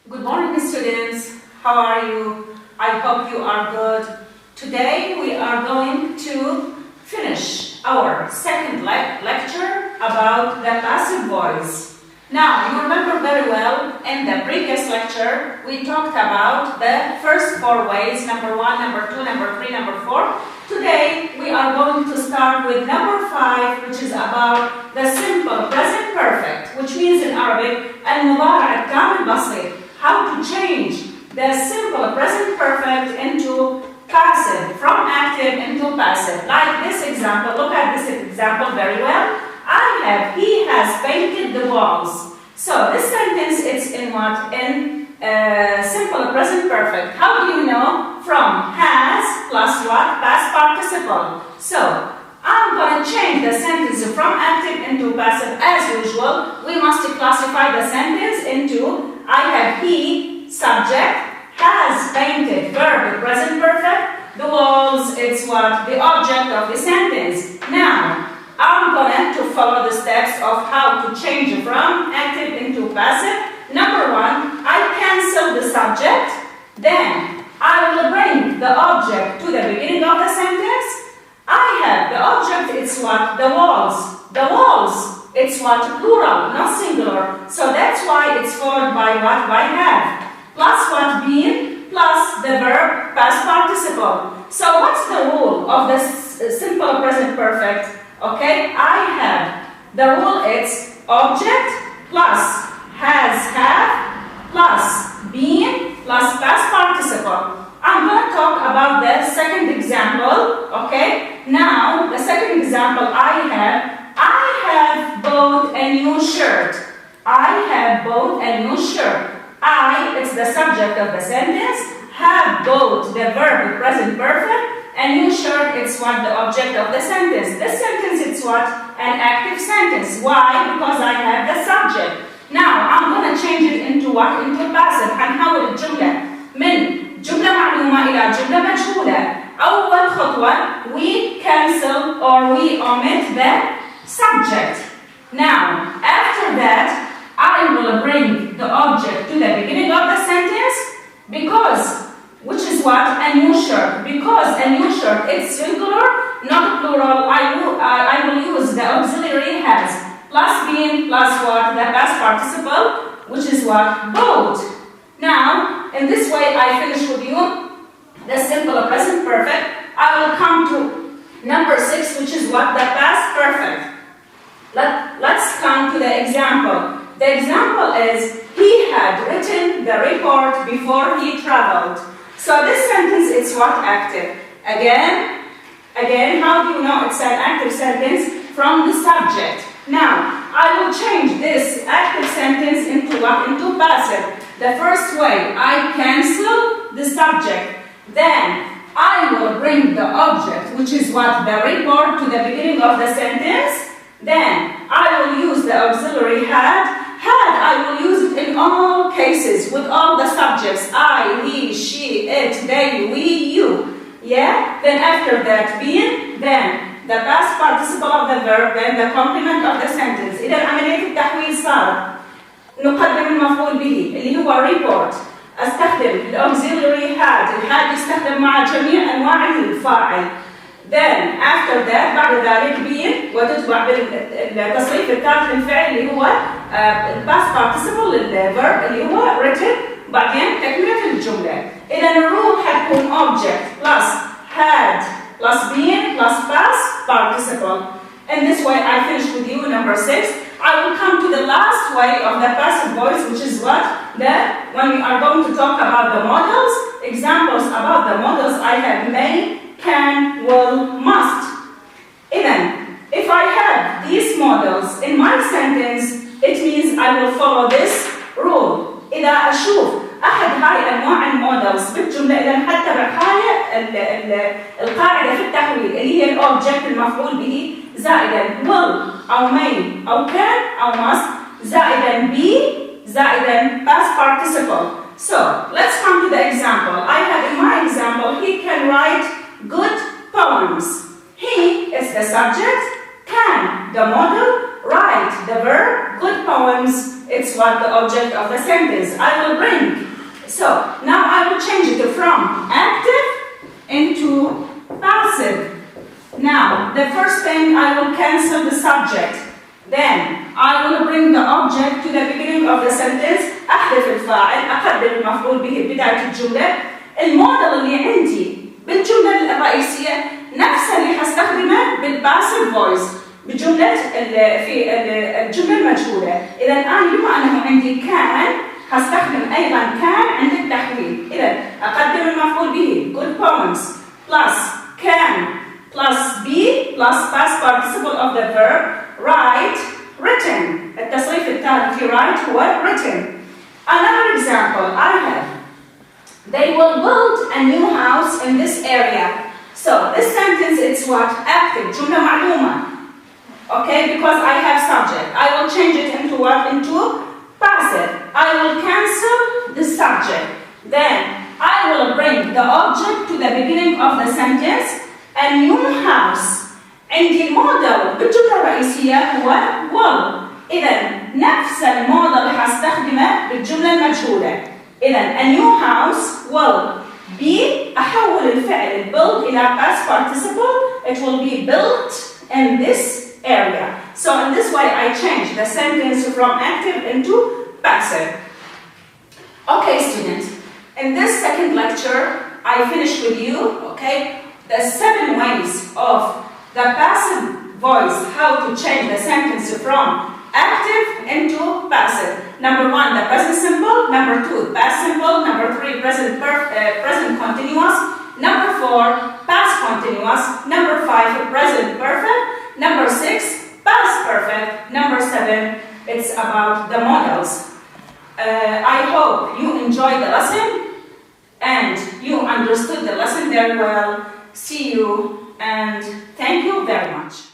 Good morning, students. How are you? I hope you are good. Today we are going to finish our second lecture about the passive voice. Now, you remember very well in the previous lecture we talked about the first four ways, number 1, number 2, number 3, number 4. Today we are going to start with number 5, which is about the simple present perfect, which means in Arabic المضارع التام البسيط. How to change the simple present perfect into passive, from active into passive. Like this example, look at this example very well. He has painted the walls. So this sentence is in what? In simple present perfect. How do you know? From has plus what? Past participle. So I'm going to change the sentence from active into passive as usual. We must classify the sentence into he, subject, has painted, verb, present perfect. The walls, it's what? The object of the sentence. Now, I'm going to follow the steps of how to change from active into passive. Number 1, I cancel the subject. Then, I will bring the object to the beginning of the sentence. I have the object, it's what? The walls. The walls, it's what? Plural, not singular. So that's why it's followed by what? By have. Plus what? Been, plus the verb, past participle. So what's the rule of this simple present perfect? Okay, I have. The rule is object plus has, have, plus been, plus past participle. I'm going to talk about the second example, okay? Now, the second example I have bought a new shirt. I have bought a new shirt. It's the subject of the sentence. Have bought, the verb, present perfect. A new shirt, it's what? The object of the sentence. This sentence, it's what? An active sentence. Why? Because I have the subject. Now, I'm going to change it into what? Into passive. هنحول الجملة من جملة معلومة إلى جملة مجهولة. أول خطوة, we cancel or we omit the subject. Now, after that, I will bring the object to the beginning of the sentence because, which is what? A new shirt. Because a new shirt, it's singular, not plural, I will use the auxiliary has. Plus been, plus what? The past participle, which is what? Bought. Now, in this way, I finish with you the simple present perfect. I will come to number 6, which is what? The past perfect. Let's come to the example. The example is, he had written the report before he traveled. So this sentence is what? Active. Again, how do you know it's an active sentence? From the subject. Now, I will change this active sentence into what? Into passive. The first way, I cancel the subject. Then, I will bring the object, which is what? The report, to the beginning of the sentence. Then, I will use the auxiliary had. I will use it in all cases, with all the subjects. I, he, she, it, they, we, you. Yeah? Then after that, been, then the past participle of the verb, then the complement of the sentence. إذا عملية التحويل صار نقدم المفعول به اللي هو report. استخدم الauxiliary had. الحاد يستخدم مع جميع أنواع الفاعل. Then after that, بعد ذلك been وتتبع بالتصريف الثالث للفعل اللي هو past participle للverb اللي هو written. بعدين تكملة الجملة. إذا الرول حتكون object plus had plus been plus past participle. In this way, I finish with you number 6. I will come to the last way of the passive voice, which is what? When we are going to talk about the models, examples about the models I have may, can, will, must. Then, if I have these models in my sentence, it means I will follow this rule. إذا أشوف أحد هاي أنواع المودلز بالجملة إذا نتبع القاعدة في التحويل اللي هي الأوبجكت المفعول به زائدا will أو may أو can أو must زائدا be زائدا past participle. So let's come to the example. I have in my example, he can write good poems. He is the subject, can the model, Write the verb, good poems, it's what the object of the sentence. I will bring. So now I will change it from active into passive. Now, the first thing, I will cancel the subject. Then, I will bring the object to the beginning of the sentence. أحذف الفاعل، أقدم المفعول به بداية الجملة. الموديل اللي عندي بالجملة الرئيسية نفس اللي حستخدمه بالباسيف فويس بجملة في الجملة المجهولة. إذا أنا بما أنه عندي كان حستخدم أيضا كان عند التحويل. إذا أقدم المفعول به good poems plus can plus be plus past participle of the verb write written. التصريف التالي في write هو written. Another example I have. They will build a new house in this area. So this sentence it's what? Active. جملة معلومة. Okay, because I have subject. I will change it into what? Into passive. I will cancel the subject. Then I will bring the object to the beginning of the sentence. A new house. عندي الموديل بالجملة الرئيسية هو will. إذا نفس الموديل حستخدمه بالجملة المجهولة. إذا a new house will be أحول الفعل build إلى past participle. It will be built in this area. So in this way I change the sentence from active into passive. Okay, students. In this second lecture, I finish with you, okay, the 7 ways of the passive voice, how to change the sentence from active into passive. Number 1, the present simple. Number 2, past simple. Number 3, present continuous. Number 4, past continuous. Number 5, present perfect. Number 6, past perfect. Number 7, it's about the models. I hope you enjoyed the lesson and you understood the lesson very well. See you and thank you very much.